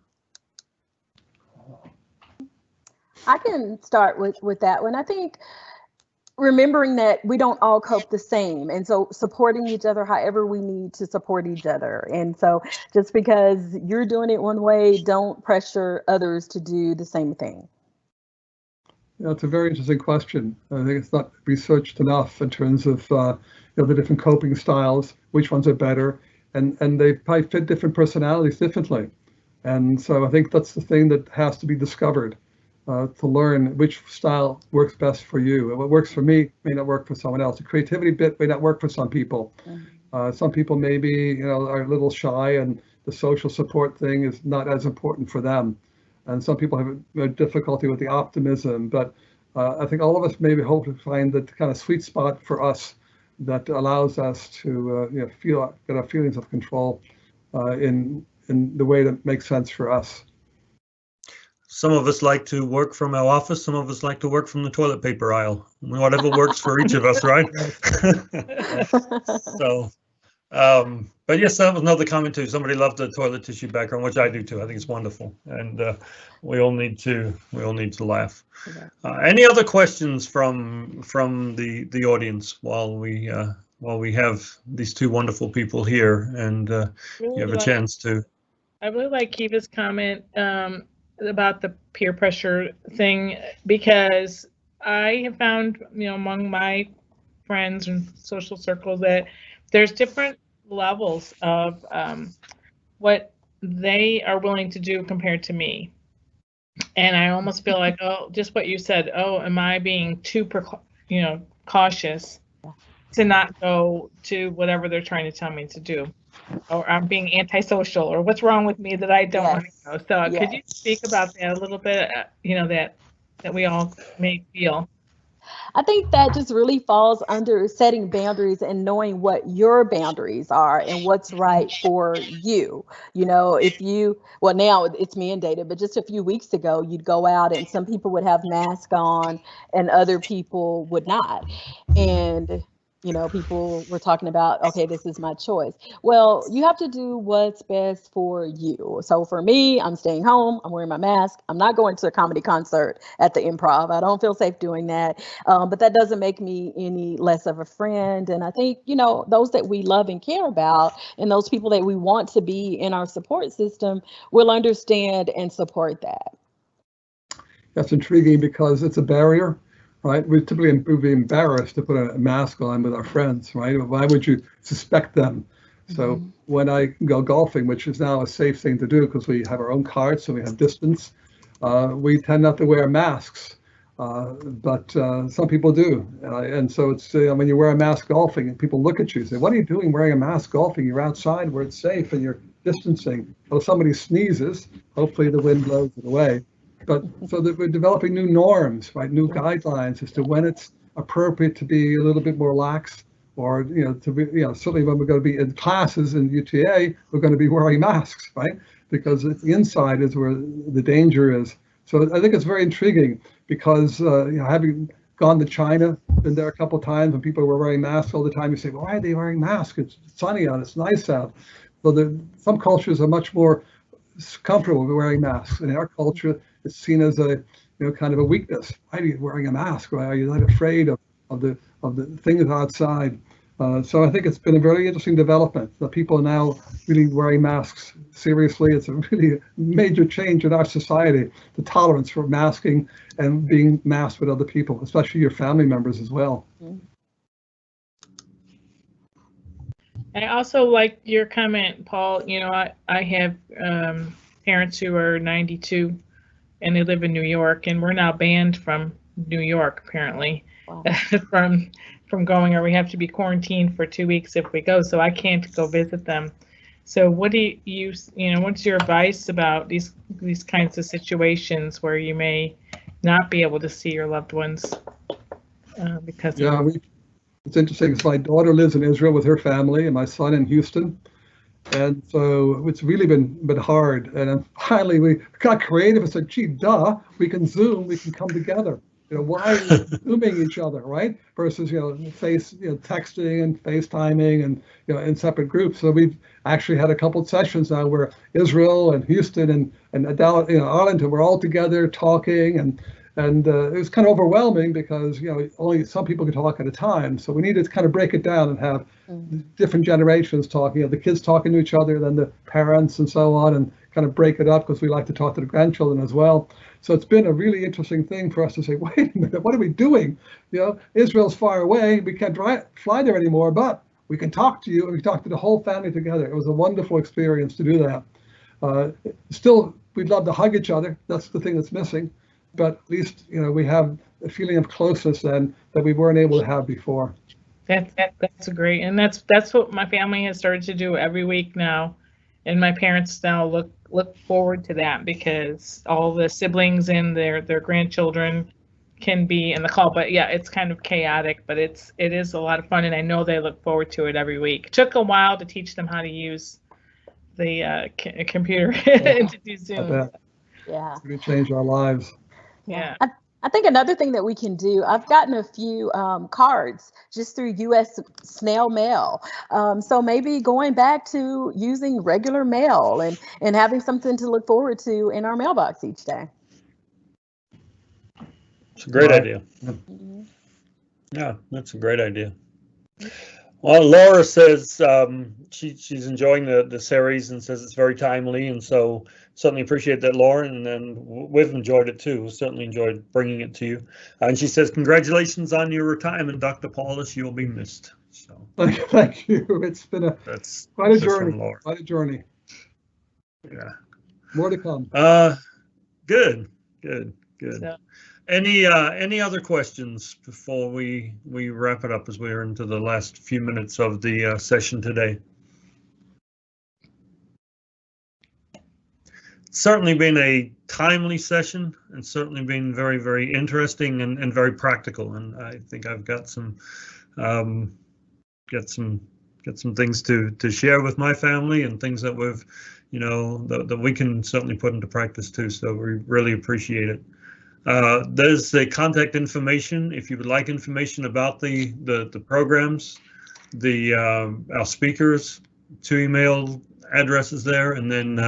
I can start with that one. I think remembering that we don't all cope the same, and so supporting each other however we need to support each other. And so just because you're doing it one way, don't pressure others to do the same thing. It's a very interesting question. I think it's not researched enough in terms of the different coping styles, which ones are better, and they probably fit different personalities differently. And so I think that's the thing that has to be discovered, to learn which style works best for you. What works for me may not work for someone else. The creativity bit may not work for some people. Some people maybe are a little shy, and the social support thing is not as important for them. And some people have difficulty with the optimism, but I think all of us maybe hope to find that kind of sweet spot for us that allows us to get our feelings of control in the way that makes sense for us. Some of us like to work from our office. Some of us like to work from the toilet paper aisle. Whatever works for each of us, right? So. But yes, that was another comment too. Somebody loved the toilet tissue background, which I do too. I think it's wonderful, and we all need to laugh. Any other questions from the audience while we have these two wonderful people here, and you have a chance to. I really like Kiva's comment about the peer pressure thing, because I have found, among my friends and social circles, that there's different levels of what they are willing to do compared to me. And I almost feel like, just what you said, am I being too cautious to not go to whatever they're trying to tell me to do, or I'm being antisocial, or what's wrong with me that I don't want to go. So could you speak about that a little bit, that we all may feel? I think that just really falls under setting boundaries and knowing what your boundaries are and what's right for you. Now it's me and Data, but just a few weeks ago, you'd go out and some people would have masks on and other people would not. And people were talking about, okay, this is my choice. Well, you have to do what's best for you. So for me, I'm staying home. I'm wearing my mask. I'm not going to a comedy concert at the Improv. I don't feel safe doing that. But that doesn't make me any less of a friend. And I think, those that we love and care about, and those people that we want to be in our support system, will understand and support that. That's intriguing because it's a barrier. Right, we typically would be embarrassed to put a mask on with our friends, right? Why would you suspect them? So when I go golfing, which is now a safe thing to do because we have our own carts and we have distance, we tend not to wear masks, but some people do. And so it's when you wear a mask golfing and people look at you and say, what are you doing wearing a mask golfing? You're outside where it's safe and you're distancing. Well, if somebody sneezes, hopefully the wind blows it away. But so that we're developing new norms, right? New guidelines as to when it's appropriate to be a little bit more lax, or to be, certainly when we're going to be in classes in UTA, we're going to be wearing masks, right? Because the inside is where the danger is. So I think it's very intriguing because having gone to China, been there a couple of times, and people were wearing masks all the time. You say, well, why are they wearing masks? It's sunny out, it's nice out. Well, some cultures are much more comfortable with wearing masks. In our culture, it's seen as a kind of a weakness. Why are you wearing a mask? Why are you not afraid of the things outside? So I think it's been a very interesting development that people are now really wearing masks seriously. It's a really major change in our society, the tolerance for masking and being masked with other people, especially your family members as well. I also like your comment, Paul. I have parents who are 92 and they live in New York, and we're now banned from New York, apparently. Wow. from going, or we have to be quarantined for 2 weeks if we go, so I can't go visit them. So what do what's your advice about these kinds of situations where you may not be able to see your loved ones because it's interesting because my daughter lives in Israel with her family and my son in Houston. And so it's really been hard. And finally we got creative and said, gee, duh, we can Zoom, we can come together. Why are we Zooming each other, right? Versus, texting and FaceTiming and, in separate groups. So we've actually had a couple of sessions now where Israel and Houston and Dallas, Arlington, we're all together talking, and it was kind of overwhelming because, only some people could talk at a time. So we needed to kind of break it down and have different generations talking, the kids talking to each other, then the parents and so on, and kind of break it up because we like to talk to the grandchildren as well. So it's been a really interesting thing for us to say, wait a minute, what are we doing? You know, Israel's far away. We can't fly there anymore, but we can talk to you, and we talk to the whole family together. It was a wonderful experience to do that. Still, we'd love to hug each other. That's the thing that's missing. But at least, you know, we have a feeling of closeness then that we weren't able to have before. That's great, and that's what my family has started to do every week now, and my parents now look forward to that because all the siblings and their grandchildren can be in the call. But yeah, it's kind of chaotic, but it is a lot of fun, and I know they look forward to it every week. It took a while to teach them how to use the computer to do Zoom. Yeah, We changed our lives. Yeah. I think another thing that we can do, I've gotten a few cards just through U.S. snail mail. So maybe going back to using regular mail and having something to look forward to in our mailbox each day. It's a great Right. idea. Yeah, that's a great idea. Well, Laura says she's enjoying the series and says it's very timely, and so certainly appreciate that, Laura, and then we've enjoyed it too. Certainly enjoyed bringing it to you. And she says, congratulations on your retirement, Dr. Paulus. You'll be missed. So Thank you. It's been quite a journey. Quite a journey. Yeah. More to come. Good. So, Any other questions before we wrap it up as we're into the last few minutes of the session today? Certainly been a timely session and certainly been very, very interesting and very practical. And I think I've got some things to share with my family and things that we've, you know, that we can certainly put into practice too. So we really appreciate it. There's the contact information if you would like information about the programs, our speakers, 2 email addresses there, and then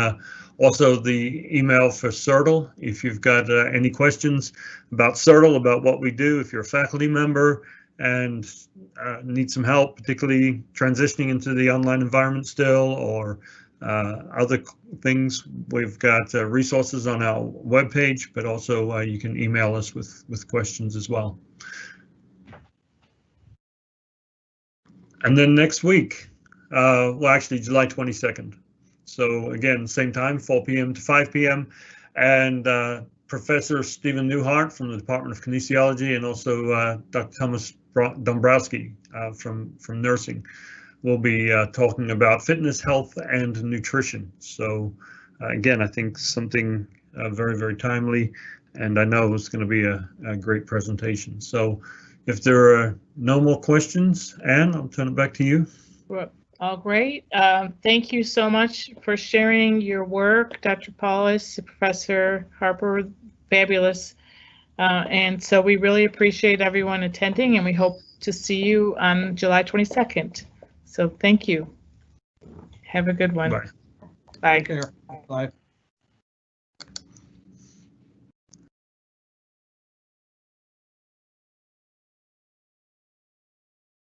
also the email for CERTL if you've got any questions about CERTL, about what we do. If you're a faculty member and need some help, particularly transitioning into the online environment still, or other things, we've got resources on our webpage, but also you can email us with questions as well. And then next week, well, actually July 22nd. So again, same time, 4 p.m. to 5 p.m. And Professor Stephen Newhart from the Department of Kinesiology, and also Dr. Thomas Dombrowski from nursing. We'll be talking about fitness, health, and nutrition. So again, I think something very, very timely, and I know it's going to be a great presentation. So if there are no more questions, Anne, I'll turn it back to you. well, all great. Thank you so much for sharing your work, Dr. Paulus, Professor Harper, fabulous. And so we really appreciate everyone attending, and we hope to see you on July 22nd. So thank you. Have a good one. Bye. Bye. Take care. Bye.